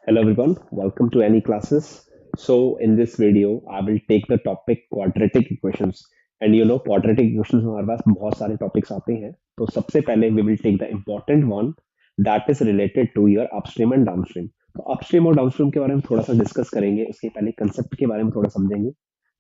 Hello everyone, welcome to Any Classes. So in this video, I will take the topic quadratic equations. And quadratic equations में हमारे पास बहुत सारे topics आते हैं. तो सबसे पहले we will take the important one that is related to your upstream and downstream. तो upstream और downstream के बारे में थोड़ा सा discuss करेंगे. उसके पहले concept के बारे में थोड़ा समझेंगे.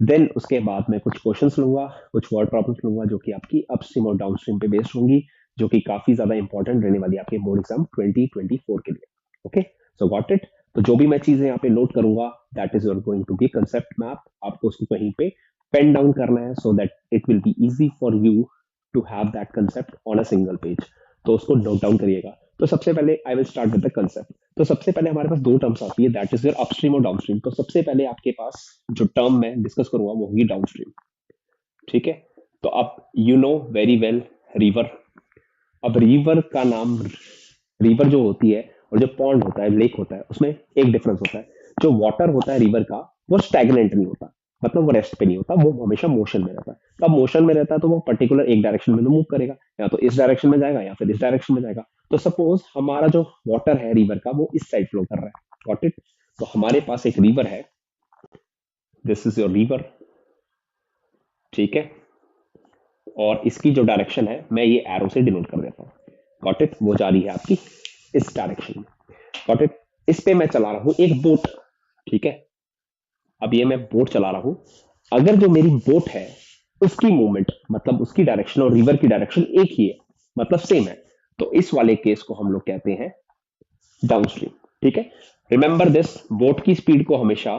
देन उसके बाद मैं कुछ क्वेश्चंस लूंगा, कुछ वर्ड प्रॉब्लम्स लूंगा जो कि आपकी अपस्ट्रीम और डाउनस्ट्रीम पे बेस्ड होंगी, जो कि काफी ज्यादा इंपॉर्टेंट रहने वाली है आपके बोर्ड एग्जाम 2024 के लिए. Okay, so got it. तो जो भी मैं चीजें यहाँ पे नोट करूंगा, that is your going to be concept map. आपको उसको कहीं पे पेन डाउन करना है so that it will be easy for you to have that concept on a single page. तो उसको नोट डाउन करिएगा. तो सबसे पहले I will start with the concept. तो सबसे पहले हमारे पास दो टर्म्स आती है, दैट इज योर अपस्ट्रीम और डाउनस्ट्रीम. तो सबसे पहले आपके पास जो टर्म मैं डिस्कस करूंगा वो होगी डाउनस्ट्रीम. ठीक है. तो अब you know very well river. अब रिवर का नाम, रिवर जो होती है और जो पॉन्ड होता है, लेक होता है, उसमें एक डिफरेंस होता है. जो वाटर होता है रिवर का, वो स्टैग्नेंट नहीं होता, मतलब वो रेस्ट पे नहीं होता, वो हमेशा मोशन में रहता है. तो अब मोशन में रहता है तो वो पर्टिकुलर एक डायरेक्शन में मूव करेगा, या तो इस डायरेक्शन में जाएगा या फिर इस डायरेक्शन में जाएगा. तो सपोज हमारा जो वाटर है रिवर का वो इस साइड फ्लो कर रहा है. Got it. तो हमारे पास एक रिवर है, दिस इज योर रिवर. ठीक है. और इसकी जो डायरेक्शन है मैं ये एरो से डिनोट कर देता हूँ. Got it. वो जा रही है आपकी इस डायरेक्शन में. Got it. इस पे मैं चला रहा हूं एक बोट. ठीक है. अब ये मैं बोट चला रहा हूं. अगर जो मेरी बोट है उसकी मूवमेंट, मतलब उसकी डायरेक्शन और रिवर की डायरेक्शन एक ही है, मतलब सेम है, तो इस वाले केस को हम लोग कहते हैं डाउनस्ट्रीम. ठीक है. रिमेंबर दिस, बोट की स्पीड को हमेशा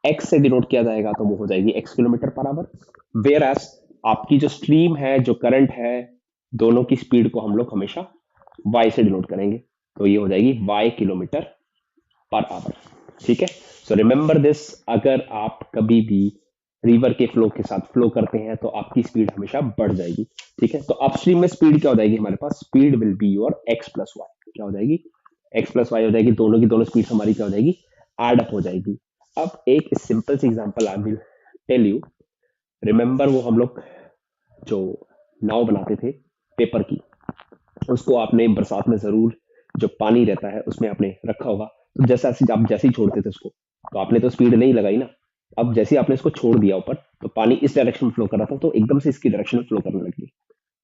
एक्स से डिनोट किया जाएगा, तो वो हो जाएगी x kilometre per hour. Whereas आपकी जो स्ट्रीम है, जो करंट है, दोनों की स्पीड को हम लोग हमेशा वाई से डिनोट करेंगे, तो ये हो जाएगी वाई किलोमीटर पर आवर. ठीक है. सो रिमेंबर दिस, अगर आप कभी भी रिवर के फ्लो के साथ फ्लो करते हैं तो आपकी स्पीड हमेशा बढ़ जाएगी. ठीक है. तो अपस्ट्रीम में स्पीड क्या हो जाएगी हमारे पास? Speed will be your x plus y. क्या हो जाएगी? एक्स प्लस वाई हो जाएगी. दोनों की दोनों स्पीड हमारी क्या हो जाएगी? एड अप हो जाएगी. अब एक सिंपल सी example I will tell you. Remember वो हम लोग जो नाव बनाते थे पेपर की, उसको आपने बरसात में जरूर, जो पानी रहता है उसमें आपने रखा होगा. तो जैसा आप जैसे ही छोड़ते थे उसको, तो आपने तो स्पीड नहीं लगाई ना. अब जैसे ही आपने इसको छोड़ दिया ऊपर, तो पानी इस डायरेक्शन में फ्लो कर रहा था, तो एकदम से इसकी डायरेक्शन में फ्लो करने लगी.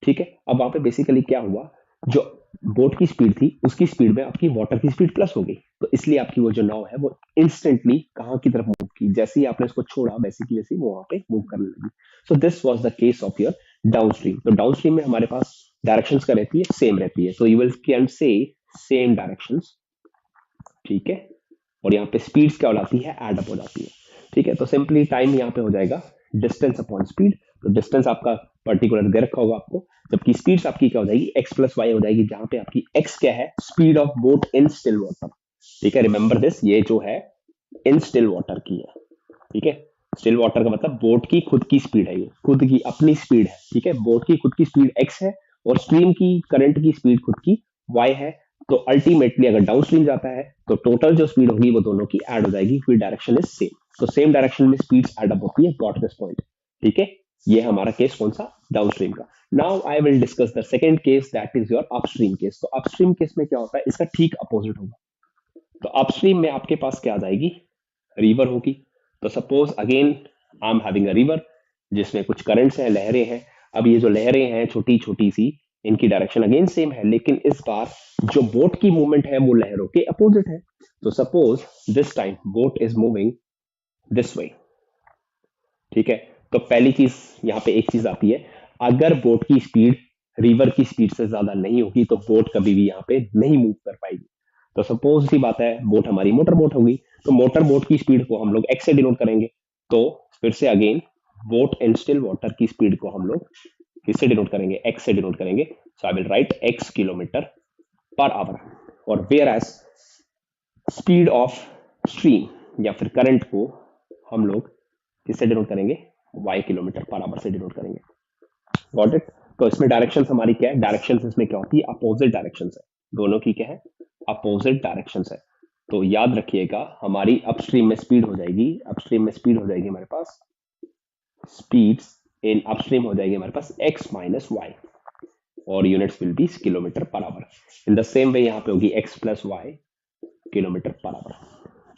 ठीक है. अब वहां पे बेसिकली क्या हुआ, जो बोट की स्पीड थी उसकी स्पीड में आपकी वाटर की स्पीड प्लस हो गई. तो इसलिए आपकी वो जो नाव है वो इंस्टेंटली कहाँ की तरफ मूव की, जैसे ही आपने इसको छोड़ा वैसे की वैसे वो वहां पे मूव करने लगी. सो this was the case of your downstream. तो डाउनस्ट्रीम में हमारे पास डायरेक्शंस क्या रहती है? सेम रहती है. तो you will can say same directions. ठीक है. और यहाँ पे स्पीड्स क्या हो जाती है? एड अप हो जाती है. ठीक है. तो सिंपली टाइम यहाँ पे हो जाएगा डिस्टेंस अपॉन स्पीड. तो डिस्टेंस आपका पर्टिकुलर दे रखा होगा आपको, जबकि स्पीड्स आपकी क्या हो जाएगी? एक्स प्लस वाई हो जाएगी, जहां पे आपकी एक्स क्या है? Speed of boat in still water. ठीक है. रिमेंबर दिस, ये जो है इन स्टिल वाटर की है. ठीक है. स्टिल वाटर का मतलब बोट की खुद की स्पीड है, ये खुद की अपनी स्पीड है. ठीक है. बोट की खुद की स्पीड एक्स है और स्ट्रीम की करंट की स्पीड खुद की वाई है. तो अल्टीमेटली अगर डाउन स्ट्रीम जाता है तो टोटल जो स्पीड होगी वो दोनों की ऐड हो जाएगी, फिर डायरेक्शन इज सेम. तो सेम डायरेक्शन में स्पीड्स ऐड अप होती है. Got this point? ठीक है. ये हमारा केस कौन सा? डाउन स्ट्रीम का. Now I will discuss the second case, that is your upstream case. तो अपस्ट्रीम केस में क्या होता है? इसका ठीक अपोजिट होगा. तो अपस्ट्रीम में आपके पास क्या आ जाएगी? रिवर होगी. तो suppose again I am having a river जिसमें कुछ करंट्स हैं, लहरें हैं. अब ये जो लहरें हैं छोटी छोटी सी, इनकी डायरेक्शन अगेन सेम है, लेकिन इस बार जो बोट की मूवमेंट है वो लहरों के अपोजिट है. तो suppose this time boat is moving this way. ठीक है. तो पहली चीज यहाँ पे एक चीज आती है, अगर बोट की स्पीड रिवर की स्पीड से ज्यादा नहीं होगी तो बोट कभी भी यहाँ पे नहीं मूव कर पाएगी. तो सपोज सी बात है, बोट हमारी मोटर बोट होगी, तो मोटर बोट की स्पीड को हम लोग एक्स से डिनोट करेंगे. तो फिर से again boat in still water की स्पीड को हम लोग किससे डिनोट करेंगे? एक्स से डिनोट करेंगे. So I will write x kilometre per hour. और whereas speed of stream या फिर करंट को हम लोग किससे डिनोट करेंगे? वाई किलोमीटर पर आवर से डिनोट करेंगे. Got it? तो इसमें डायरेक्शन हमारी क्या है? डायरेक्शन इसमें क्या होती है? अपोजिट डायरेक्शन है. दोनों की क्या है? अपोजिट डायरेक्शन है. तो याद रखिएगा, हमारी अपस्ट्रीम में स्पीड हो जाएगी, अपस्ट्रीम में स्पीड हो जाएगी हमारे पास, स्पीड्स इन अपस्ट्रीम हो जाएगी हमारे पास एक्स माइनस वाई, और units will be kilometre per hour. In the same way यहाँ पे होगी x plus y kilometre per hour.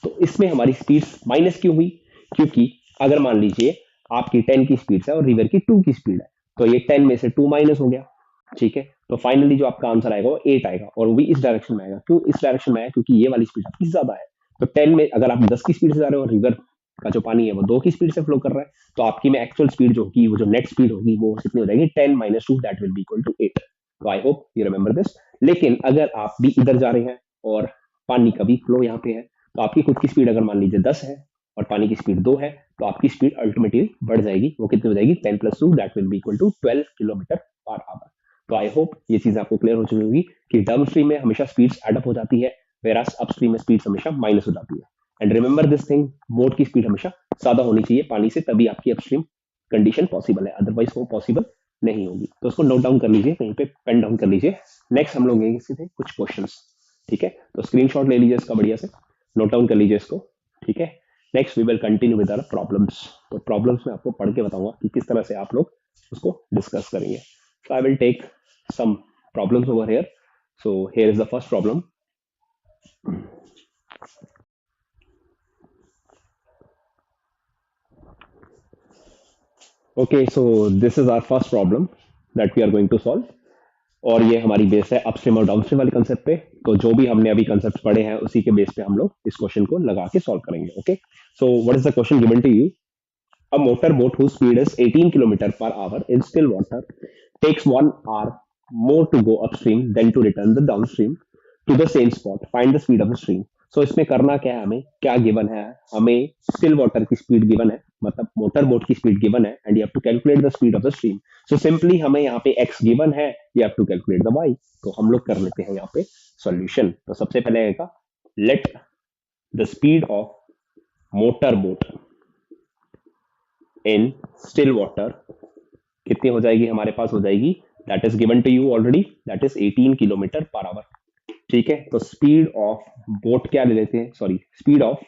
तो इसमें हमारी स्पीड माइनस क्यों हुई? क्योंकि अगर मान लीजिए आपकी 10 की स्पीड है और रिवर की 2 की स्पीड है, तो ये 10 में से 2 माइनस हो गया। ठीक है, तो फाइनली जो आपका आंसर आएगा वो 8 आएगा, और वो भी इस डायरेक्शन में आएगा। क्यों इस डायरेक्शन में आएगा? क्योंकि ये वाली स्पीड आपकी ज्यादा है। तो 10 में अगर आप 10 की स्पीड से जा रहे हो और रिवर का जो पानी है वो 2 की स्पीड से फ्लो कर रहा है, तो आपकी में एक्चुअल स्पीड जो होगी, वो जो नेट स्पीड होगी, वो कितनी हो जाएगी? 10 minus 2, that will be equal to 8। तो I hope you remember this. लेकिन अगर आप भी इधर जा रहे हैं और पानी का भी फ्लो यहाँ पे है, तो आपकी खुद की स्पीड अगर मान लीजिए 10 है और पानी की स्पीड 2 है, तो आपकी स्पीड अल्टीमेटली बढ़ जाएगी। वो कितनी हो जाएगी? 10 plus 2, that will be equal to 12 kilometre per hour. तो आई होप ये चीज आपको क्लियर हो चुकी होगी कि डाउन स्ट्रीम में हमेशा स्पीड्स एडअप हो जाती है, वेरास अप स्ट्रीम में स्पीड्स हमेशा माइनस हो जाती है। And remember this thing, boat की स्पीड हमेशा ज्यादा होनी चाहिए पानी से, तभी आपकी अपस्ट्रीम कंडीशन पॉसिबल है, अदरवाइज वो पॉसिबल नहीं होगी। तो उसको नोट डाउन कर लीजिए, कहीं पे पेन डाउन कर लीजिए। नेक्स्ट हम लोग लेंगे सीधे कुछ क्वेश्चंस। ठीक है, तो स्क्रीनशॉट ले लीजिए इसका बढ़िया से, नोट डाउन कर लीजिए इसको। ठीक है, next we will continue with our problems. तो प्रॉब्लम्स में आपको पढ़ के बताऊंगा कि किस तरह से आप लोग उसको डिस्कस करेंगे। So I will take some problems over here. So here is the first problem. Okay, so this is our first problem that we are going to solve. और ये हमारी बेस है अपस्ट्रीम और डाउनस्ट्रीम वाले concept पे। तो जो भी हमने अभी कंसेप्ट पढ़े हैं उसी के बेस पे हम लोग इस क्वेश्चन को लगा के सॉल्व करेंगे। Okay, so what is the question given to you? A motorboat whose speed is 18 km per hour in still water takes 1 hour more to go upstream than to return the downstream to the same spot. Find the speed of the stream. So इसमें करना क्या है, हमें क्या given है? हमें still water की speed given है, मतलब मोटर बोट की स्पीड गिवन है, and you have to calculate the speed of the stream. So simply हमें यहाँ पे x गिवन है, you have to calculate the y। तो हम लोग कर लेते हैं यहाँ पे सॉल्यूशन। तो सबसे पहले आएगा let the speed of motor boat in still water कितनी हो जाएगी? हमारे पास हो जाएगी, that is given to you already, that is 18 kilometre per hour. ठीक है, तो स्पीड ऑफ बोट क्या ले लेते हैं, सॉरी स्पीड ऑफ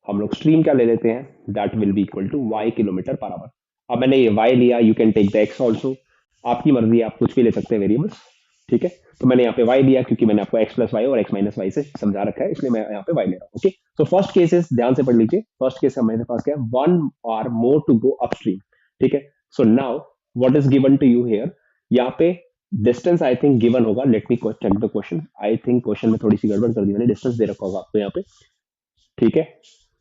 हम लोग स्ट्रीम क्या ले लेते हैं, that will be equal to y kilometre per hour. अब मैंने ये y लिया, you can take the x also, आपकी मर्जी है, आप कुछ भी ले सकते हैं वेरिएबल्स। ठीक है, तो मैंने यहाँ पे y लिया क्योंकि मैंने आपको x प्लस वाई और x माइनस वाई से समझा रखा है, इसलिए मैं यहाँ पे y ले रहा हूँ। ओके, तो फर्स्ट केसेस ध्यान से पढ़ लीजिए। फर्स्ट केस हमारे पास क्या है? 1 hour more to go upstream. ठीक है, so now what is given to you here? यहाँ पे डिस्टेंस आई थिंक गिवन होगा, let me check the question. I think question में थोड़ी सी गड़बड़ कर दी मैंने, डिस्टेंस दे रखा होगा आपको यहाँ पे। ठीक है,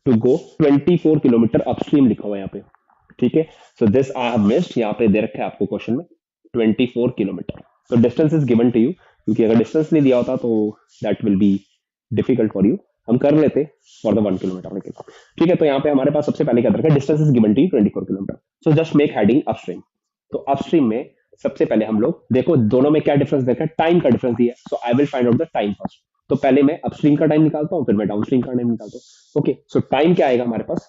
टू गो 24 किलोमीटर अपस्ट्रीम लिखा हुआ है यहाँ पे। ठीक है, so this I have missed, यहाँ पे दे रखा है आपको क्वेश्चन में 24 किलोमीटर। तो distance is given to you, क्योंकि अगर डिस्टेंस नहीं दिया होता तो that will be difficult for you. हम कर लेते फॉर द 1 किलोमीटर लेकिन। ठीक है, तो यहाँ पे हमारे पास सबसे पहले क्या दे रखा है? Distance is given to you 24 kilometre. So just make heading upstream. तो अपस्ट्रीम में सबसे पहले हम लोग देखो दोनों में क्या डिफरेंस देखा है, टाइम का डिफरेंस दिया है। So I will find out the time first. तो पहले मैं अपस्ट्रीम का टाइम निकालता हूँ, फिर मैं डाउनस्ट्रीम का टाइम निकालता हूँ। ओके, सो टाइम क्या आएगा हमारे पास?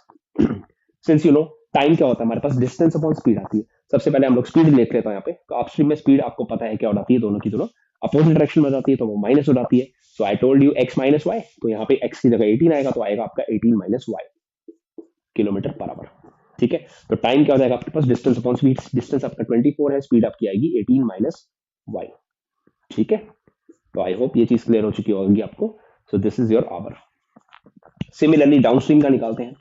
सिंस यू नो टाइम क्या होता है हमारे पास, डिस्टेंस अपॉन स्पीड आती है। सबसे पहले हम लोग स्पीड देख लेते हैं यहाँ पे। तो अपस्ट्रीम में स्पीड आपको पता है क्या हो जाती है, दोनों की दोनों अपोजिट डायरेक्शन में जाती है, तो वो माइनस हो जाती है। So I told you x minus y, तो यहाँ पे x की जगह 18 आएगा, तो आएगा आपका 18 minus y kilometre per hour. ठीक है, तो टाइम क्या हो जाएगा आपके पास? Distance upon speed. डिस्टेंस आपका 24 है, स्पीड आपकी आएगी 18 माइनस वाई। ठीक है, तो आई होप ये चीज क्लियर हो चुकी होगी आपको। So this is your hour. Similarly downstream का निकालते हैं।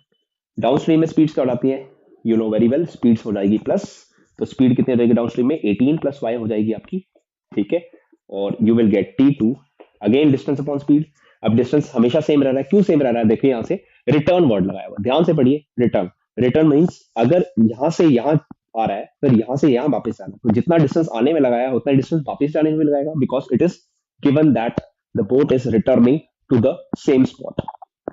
डाउनस्ट्रीम में स्पीड्स क्या हो जाती है? You know very well, speeds हो जाएगी प्लस। तो स्पीड कितनी हो जाएगी डाउनस्ट्रीम में? 18 प्लस वाई हो जाएगी आपकी। ठीक है, और you will gate T2 again distance upon speed. अब डिस्टेंस हमेशा सेम रह रहा है, क्यों सेम रह रहा है? देखिए यहाँ से रिटर्न वर्ड लगाया हुआ, ध्यान से पढ़िए। रिटर्न, रिटर्न मीन्स अगर यहाँ से यहाँ आ रहा है, फिर यहाँ से यहाँ वापस आना, तो जितना डिस्टेंस आने में लगाया उतना डिस्टेंस वापस जाने में भी लगाएगा, because it is given that the boat is returning to the same spot.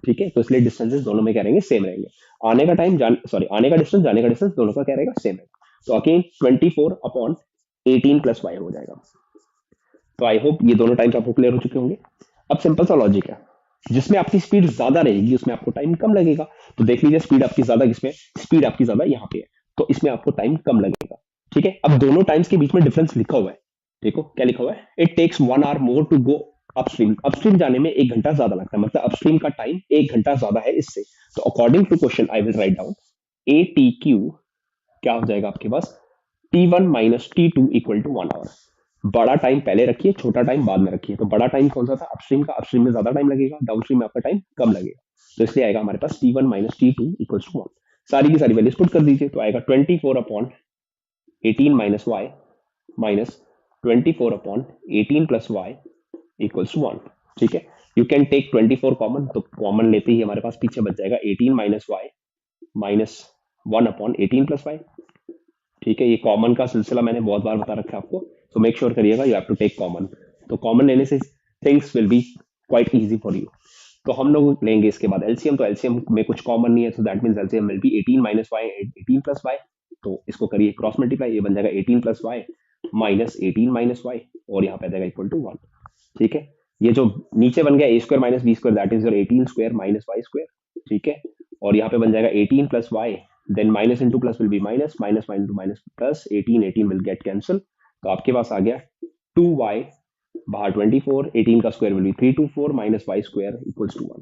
ठीक है, तो इसलिए डिस्टेंसेस दोनों में क्या रहेंगे? सेम रहेंगे। आने का टाइम सॉरी आने का डिस्टेंस, जाने का डिस्टेंस, दोनों का क्या रहेगा? सेम रहेगा। तो अगेन 24 अपॉन 18 प्लस वाई हो जाएगा। तो आई होप ये दोनों टाइम्स आपको क्लियर हो चुके होंगे। अब सिंपल सा लॉजिक है, जिसमें आपकी स्पीड ज्यादा रहेगी उसमें आपको टाइम कम लगेगा। तो देख लीजिए स्पीड आपकी ज्यादा किसमें? स्पीड आपकी ज्यादा यहाँ पे है, तो इसमें आपको टाइम कम लगेगा। ठीक है, अब दोनों टाइम्स के बीच में डिफरेंस लिखा हुआ है। देखो क्या लिखा हुआ है? It takes 1 hour more to go upstream. Upstream जाने में 1 घंटा ज्यादा लगता है, मतलब अपस्ट्रीम का टाइम 1 घंटा ज्यादा है इससे। तो according to question I will write down ATQ क्या हो जाएगा आपके पास? T1 minus T2 equal to 1 hour। बड़ा टाइम पहले रखिए, छोटा टाइम बाद में रखिए। तो बड़ा टाइम कौन सा था, अपस्ट्रीम का, अपस्ट्रीम में ज्यादा टाइम लगेगा, डाउनस्ट्रीम में आपका टाइम कम लगेगा। तो इसलिए आएगा हमारे पास T1 minus T2 equals to 1। सारी की सारी वैल्यूज पुट कर दीजिए, तो आएगा 24 upon 18 minus y minus 24 upon 18 plus y equals to 1। ठीक है, यू कैन टेक 24 कॉमन, तो कॉमन लेते ही हमारे पास पीछे बच जाएगा 18 minus y minus 1 upon 18 plus y. ठीक है, ये कॉमन का सिलसिला मैंने बहुत बार बता रखा है आपको, तो मेक श्योर करिएगा you have to take common. तो कॉमन लेने से things will be quite easy for you. तो हम लोग लेंगे इसके बाद एलसीएम, तो एलसीएम में कुछ कॉमन नहीं है, so that means LCM will be 18 minus y 18 plus y. तो इसको करिए क्रॉस मल्टीप्लाई, ये बन जाएगा 18 plus y minus 18 minus y, और यहाँ पे आ जाएगा इक्वल टू 1। ठीक है, ये जो नीचे बन गया a square minus b square that is your 18 square minus y square. ठीक है, और यहाँ पे बन जाएगा 18 plus y, then minus into plus will be minus, minus into minus plus, 18 18 will get cancel. तो आपके पास आ गया 2y, बाहर 24, 18 का square will be 324 minus y square equals to 1।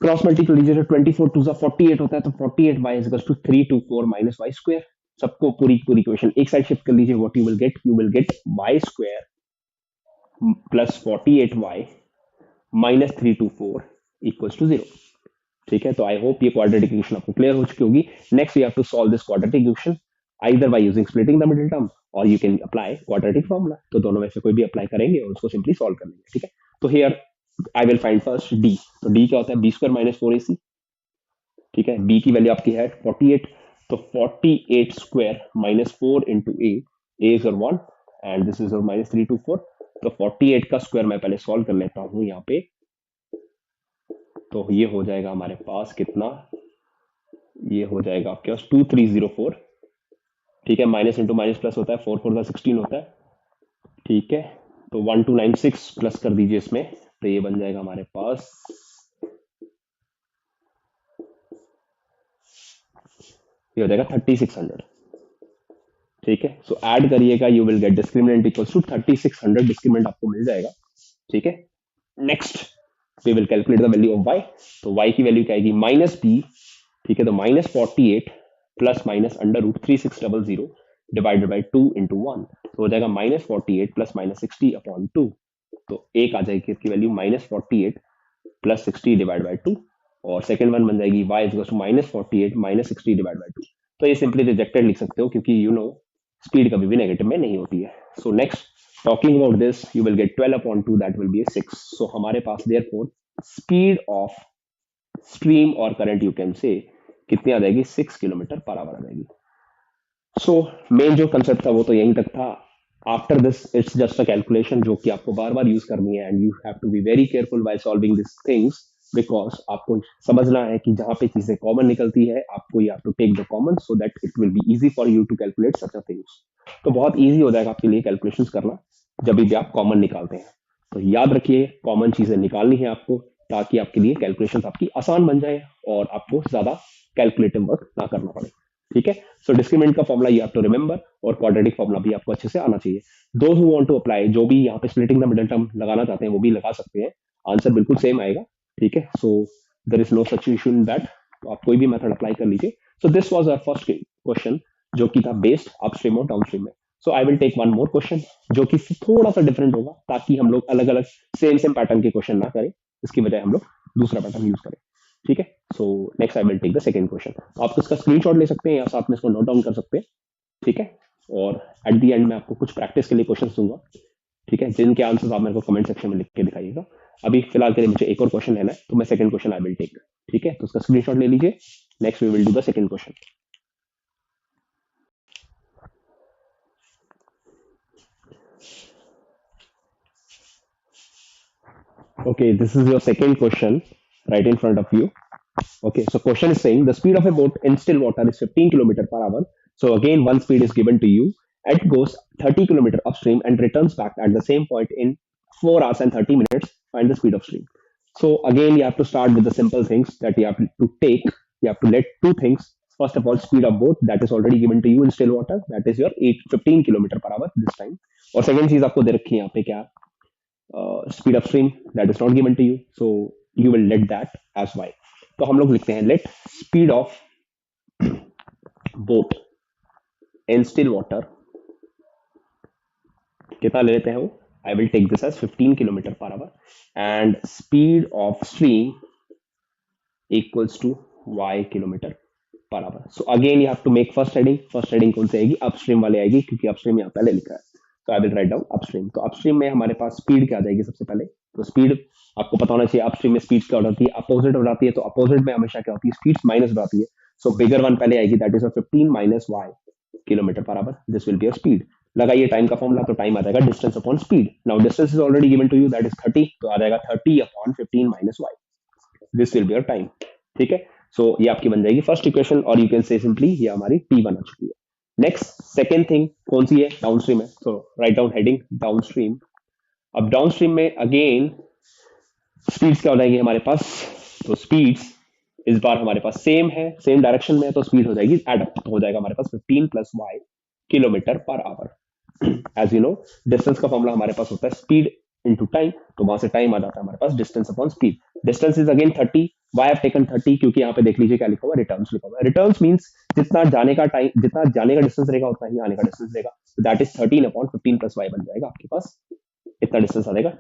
Cross multiply लीजिए, तो 24 टू 48 होता है, तो 48 y equals to 324 minus y square. सबको पूरी पूरी इक्वेशन एक साइड शिफ्ट कर लीजिए, what you will get y square plus 48y minus 324 equals to 0। ठीक है, तो आई होप ये क्वाड्रेटिक इक्वेशन आपको क्लियर हो चुकी होगी। Next we have to solve this quadratic equation either by using splitting the middle term or you can apply quadratic formula। तो दोनों में से कोई भी अप्लाई करेंगे और उसको सिंपली सॉल्व कर लेंगे। ठीक है, तो here I will find first D. तो डी क्या होता है, बी स्क्वायर माइनस 4ac। ठीक है, बी की वैल्यू आपकी है 48, तो 48 square minus 4 into A is your 1 and this is your minus 324। तो 48 का स्क्वायर मैं पहले सॉल्व कर लेता हूं यहाँ पे, तो ये हो जाएगा हमारे पास कितना, ये हो जाएगा आपके पास 2304। ठीक है, माइनस इंटू माइनस प्लस होता है, 4 4 का 16 होता है। ठीक है, तो 1296 प्लस कर दीजिए इसमें, तो ये बन जाएगा हमारे पास, ये हो जाएगा 3600। ठीक है, सो ऐड करिएगा, you will get discriminant equals to 3600, discriminant आपको मिल जाएगा। ठीक है, next we will calculate the value of y। तो y की वैल्यू क्या आएगी, माइनस बी। ठीक है, तो minus 48 plus minus under root 3600 divided by 2 into 1, तो हो जाएगा माइनस 48 प्लस माइनस 60 अपॉन 2। तो एक आ जाएगी इसकी value minus 48 plus 60 divide by 2, और सेकंड वन बन जाएगी y is to minus 48 minus 60 divide by 2। तो ये सिंपली रिजेक्टेड लिख सकते हो, क्योंकि यू नो स्पीड कभी भी नेगेटिव में नहीं होती है। So next talking about this, you will gate 12 upon 2 that will B 6। सो हमारे पास देयरफॉर स्पीड ऑफ स्ट्रीम और करंट यू कैन से कितनी आ जाएगी, 6 किलोमीटर पर आवर आ जाएगी। सो मेन जो कंसेप्ट था वो तो यहीं तक था। After this it's just a calculation जो कि आपको बार बार यूज करनी है, and you have to be very careful by solving this things, because आपको समझना है कि जहां पे चीजें कॉमन निकलती है, आपको you have to take the common so that it will be easy for you to calculate such a things. तो बहुत इजी हो जाएगा आपके लिए कैलकुलेशंस करना जब भी आप कॉमन निकालते हैं। तो याद रखिए, कॉमन चीजें निकालनी है आपको, ताकि आपके लिए कैलकुलेशन आपकी आसान बन जाए और आपको ज्यादा कैलकुलेटिव वर्क ना करना पड़े। ठीक है, सो डिस्क्रिमिनेंट का formula you have to remember, और क्वाड्रेटिक फॉर्मुला भी आपको अच्छे से आना चाहिए। Those who want to apply, जो भी यहाँ पे स्प्लिटिंग द मिडिल टर्म लगाना चाहते हैं वो भी लगा सकते हैं, आंसर बिल्कुल सेम आएगा। ठीक है, so there is no such issue in that, तो आप कोई भी मेथड अप्लाई कर लीजिए। So this was our first question जो कि था बेस्ड अपस्ट्रीम और डाउनस्ट्रीम में। So I will take one more question जो कि थोड़ा सा डिफरेंट होगा, ताकि हम लोग अलग अलग सेम सेम पैटर्न के क्वेश्चन ना करें, इसकी बजाय हम लोग दूसरा पैटर्न यूज करें। ठीक है, so next I will take the second question. आप इसका स्क्रीनशॉट ले सकते हैं या साथ में इसको नोट डाउन कर सकते हैं। ठीक है, और एट द एंड में आपको कुछ प्रैक्टिस के लिए क्वेश्चन दूंगा। ठीक है, जिनके आंसर्स आप मेरे को कमेंट सेक्शन में लिख के दिखाइएगा। अभी फिलहाल के लिए मुझे एक और क्वेश्चन लेना है, तो मैं second question I will take. ठीक है, तो उसका स्क्रीनशॉट ले लीजिए। Next we will do the second question. Okay, this is your second question right in front of you. Okay, so question is saying the speed of a boat in still water is 15 kilometer per hour. So again, one speed is given to you. It goes 30 kilometer upstream and returns back at the same point in 4 hours and 30 minutes. Find the speed of stream. So again, you have to start with the simple things that you have to take. You have to let two things. First of all, speed of boat that is already given to you in still water. That is your 15 kilometer per hour this time. और second चीज आपको दे रखी है यहाँ पे क्या, speed upstream that is not given to you, so you will let that as y। तो हम लोग लिखते हैं let speed of boat in still water कितना ले लेते हैं वो, I will take this as 15 kilometre per hour and speed of stream equals to y kilometre per hour. So again you have to make first heading. First heading कौन सी आएगी, upstream वाले आएगी, क्योंकि अपस्ट्रीम यहाँ पहले लिखा है. तो आई विल राइट डाउन अपस्ट्रीम. तो अपस्ट्रीम में हमारे पास स्पीड क्या आ जाएगी सबसे पहले. तो स्पीड आपको पता होना चाहिए, अपस्ट्रीम में स्पीड क्या हो जाती है, अपोजिट हो जाती है. तो अपोजिट में हमेशा क्या होती है, स्पीड माइनस हो जाती है. सो बिगर वन पहले आएगी, that is 15 minus y kilometre per hour. This will be a speed. लगाइए टाइम का फॉर्मूला, तो टाइम आ जाएगा distance upon speed. Now distance is already given to you, that is 30. तो आ जाएगा 30 upon 15 minus y. This will be your time. ठीक है. सो ये आपकी बन जाएगी फर्स्ट इक्वेशन, और यू कैन से सिंपली ये हमारी T1 आ चुकी है. नेक्स्ट सेकेंड थिंग कौन सी है, डाउनस्ट्रीम है. सो राइट डाउन हेडिंग डाउनस्ट्रीम. अब डाउनस्ट्रीम में अगेन स्पीड्स क्या हो जाएंगी हमारे पास. तो स्पीड्स इस बार हमारे पास सेम है, सेम डायरेक्शन में है, तो स्पीड हो जाएगी एड अप. तो हो जाएगा हमारे पास 15 plus y kilometre per hour. As you know distance का फॉर्मूला हमारे पास होता है स्पीड इनटू टाइम. तो वहां से टाइम आ जाता है हमारे पास distance upon speed. Distance is again 30. Why have taken 30 क्योंकि यहाँ पे देख लीजिए क्या लिखा हुआ है, रिटर्न्स लिखा हुआ है. रिटर्न्स मींस जितना जाने का टाइम, जितना जाने का डिस्टेंस रहेगा उतना ही आने का डिस्टेंस रहेगा. That is 13 upon 15 plus y बन जाएगा आपके पास, इतना डिस्टेंस आ जाएगा.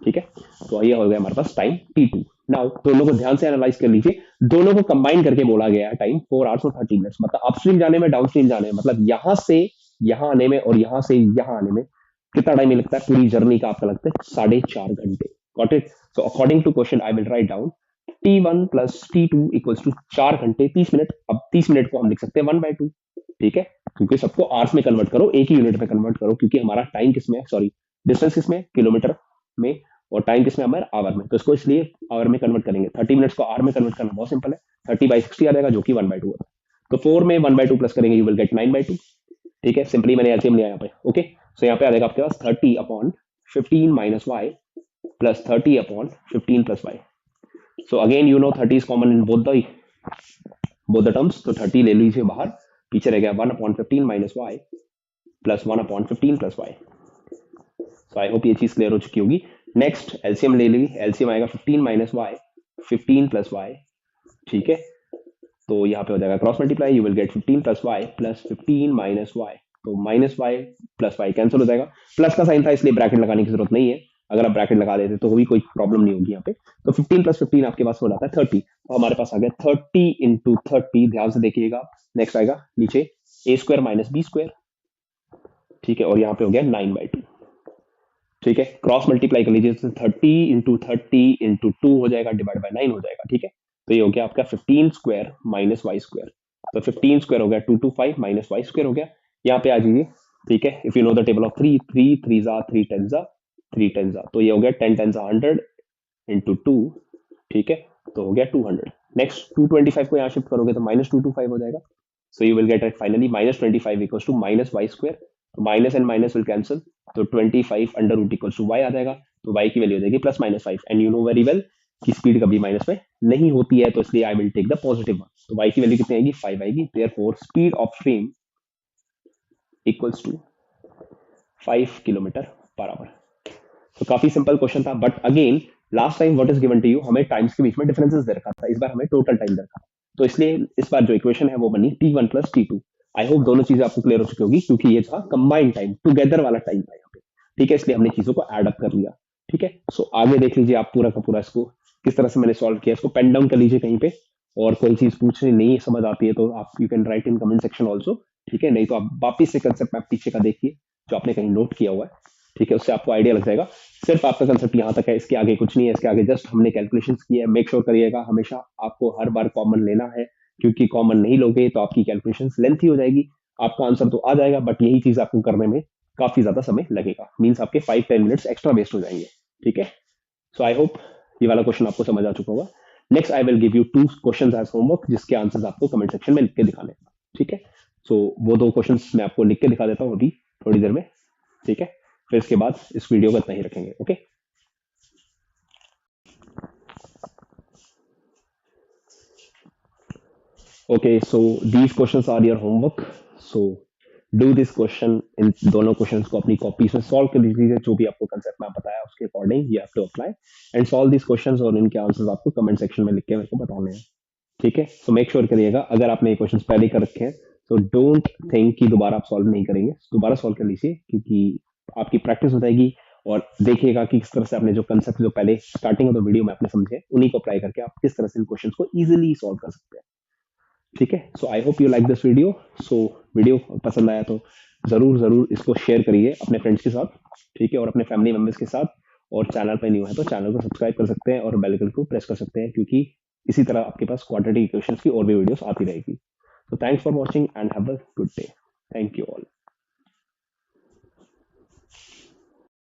ठीक है. तो ये हो गया हमारे पास टाइम T2. नाउ दोनों को ध्यान से एनालाइज कर लीजिए. दोनों को कंबाइन करके बोला गया है टाइम 4 आवर्स और 30 मिनट्स. मतलब अपस्ट्रीम जाने में, डाउनस्ट्रीम जाने में, मतलब यहां से यहां आने में और यहां से यहां आने में कितना टाइम लगता है, पूरी जर्नी का आपका लगता है 4.5 घंटे. Got it. So according to question I will write down T1 plus T2 equals to 4 घंटे 30 मिनट. अब 30 मिनट को हम लिख सकते हैं 1/2. ठीक है. क्योंकि सबको आवर्स में कन्वर्ट करो, एक ही यूनिट में कन्वर्ट करो, क्योंकि हमारा टाइम किसमें है, सॉरी डिस्टेंस किसमें, किलोमीटर में, और टाइम किसमें हमारे आवर में. तो इसको इसलिए आवर में कन्वर्ट करेंगे. 30 मिनट्स को आवर में कन्वर्ट करना बहुत सिंपल है. 30/60 आ जाएगा, जो कि 1/2 होता है. तो 4 में 1/2 प्लस करेंगे, यू विल गेट 9/2. ठीक है. सिंपली मैंने एलसीएम लिया यहाँ पे. ओके. सो यहाँ पे आ जाएगा आपके पास 30 upon 15 minus y plus 30 upon 15 plus y. So again you know 30 is common in both the terms. तो 30 ले लीजिए बाहर, पीछे रह गया 1 upon 15 minus y plus 1 upon 15 plus y. So I hope ये चीज क्लियर हो चुकी होगी. नेक्स्ट एलसीएम ले ली. एलसीएम आएगा 15 माइनस वाई 15 प्लस वाई. ठीक है. तो यहाँ पे हो जाएगा cross multiply, you will get 15 plus y plus 15 minus y. तो minus y plus y cancel हो जाएगा. प्लस का साइन था इसलिए ब्रैकेट लगाने की जरूरत नहीं है. अगर आप ब्रैकेट लगा देते तो भी कोई प्रॉब्लम नहीं होगी यहाँ पे. तो 15 प्लस 15 आपके पास हो जाता है 30. तो हमारे पास आ गया 30 इंटू 30. ध्यान से देखिएगा. नेक्स्ट आएगा नीचे ए स्क्वायर माइनस बी स्क्वायर. ठीक है. और यहाँ पे हो गया 9/2. ठीक है. क्रॉस मल्टीप्लाई कर लीजिए. 30 इंटू 2 हो जाएगा, डिवाइड बाय 9 हो जाएगा. ठीक है. तो ये हो गया आपका 15 स्क्वायर माइनस वाई स्क्वायर. तो 15 स्क्वायर हो गया 225 माइनस वाई स्क्वायर हो गया. यहाँ पे आ जाइए. ठीक है. If you know the table of 3, 3 3 जा 3 10 जा 3 10 जा. तो ये हो गया 10 10 जा 100 इंटू 2. ठीक है. तो हो गया 200. नेक्स्ट 225 को यहाँ शिफ्ट करोगे तो -225 हो जाएगा. So you will get it finally -25 equals to minus y square. तो minus and minus will cancel. तो 25 under root equals to y आ जाएगा. तो वाई की वैल्यू हो जाएगी plus -5. And you know very well कि स्पीड कभी माइनस में नहीं होती है, तो इसलिए I will take the positive one. तो वाई की वैल्यू कितनी आएगी, 5 आएगी. Therefore speed of stream equals to 5 kilometre per hour. तो काफी सिंपल क्वेश्चन था. But again last time what is given to you, हमें टाइम्स के बीच में डिफरेंसेस दे रखा था. इस बार हमें टोटल टाइम दे रखा. तो इसलिए इस बार जो इक्वेशन है वो बनी T1 plus T2. I hope दोनों चीजें आपको क्लियर हो चुकी होगी, क्योंकि ये था कंबाइंड टाइम, टुगेदर वाला टाइम था यहाँ पे. ठीक है. इसलिए हमने चीजों को एड अप कर लिया. ठीक है. सो आगे देख लीजिए आप पूरा का पूरा इसको किस तरह से मैंने सॉल्व किया. इसको पेन डाउन कर लीजिए कहीं पे. और कोई चीज पूछने नहीं समझ आती है तो आप you can write in comment section also. ठीक है. नहीं तो आप वापिस से कंसेप्ट मैप पीछे का देखिए जो आपने कहीं नोट किया हुआ है. ठीक है. उससे आपको आइडिया लग जाएगा. सिर्फ आपका कंसेप्ट यहाँ तक है, इसके आगे कुछ नहीं है. इसके आगे जस्ट हमने कैलकुलेशन की है. मेक श्योर करिएगा हमेशा आपको हर बार कॉमन लेना है, क्योंकि कॉमन नहीं लोगे तो आपकी कैलकुलेशन लेंथी हो जाएगी. आपका आंसर तो आ जाएगा, बट यही चीज आपको करने में काफी ज्यादा समय लगेगा. मीन्स आपके 5-10 मिनट्स एक्स्ट्रा वेस्ट हो जाएंगे. ठीक है. सो आई होप ये वाला क्वेश्चन आपको समझ आ चुका होगा. Next I will give you 2 questions as homework, जिसके आंसर्स आपको कमेंट सेक्शन में लिख के दिखाने. ठीक है. सो वो 2 क्वेश्चंस मैं आपको लिख के दिखा देता हूँ अभी थोड़ी देर में. ठीक है. फिर इसके बाद इस वीडियो को इतना ही रखेंगे. Okay. Okay, so these questions are your homework. So do this question. इन दोनों क्वेश्चंस को अपनी कॉपीज में सॉल्व कर लीजिए. जो भी आपको कंसेप्ट में बताया उसके according you have to apply and solve this questions, और इनके आंसर्स आपको कमेंट सेक्शन में लिख के मेरे को बताने हैं. ठीक है. सो मेक श्योर करिएगा अगर आपने ये क्वेश्चंस पहले कर रखे हैं तो डोंट थिंक कि दोबारा आप सॉल्व नहीं करेंगे. दोबारा सॉल्व कर लीजिए, क्योंकि आपकी प्रैक्टिस हो जाएगी और देखिएगा कि किस तरह से आपने जो कंसेप्ट जो पहले स्टार्टिंग ऑफ द वीडियो में आपने समझे उन्हीं को अप्लाई करके आप किस तरह से इन क्वेश्चंस को इजीली सॉल्व कर सकते हैं। ठीक है, so I hope you like this video. सो वीडियो पसंद आया तो जरूर जरूर इसको शेयर करिए अपने फ्रेंड्स के साथ, ठीक है, और अपने फैमिली मेंबर्स के साथ। और चैनल पर न्यू है तो चैनल को सब्सक्राइब कर सकते हैं और बेल आइकन को प्रेस कर सकते हैं, क्योंकि इसी तरह आपके पास क्वाड्रेटिक इक्वेशंस की और भी वीडियोस आती रहेगी। So thanks for watching and have a good day. Thank you all.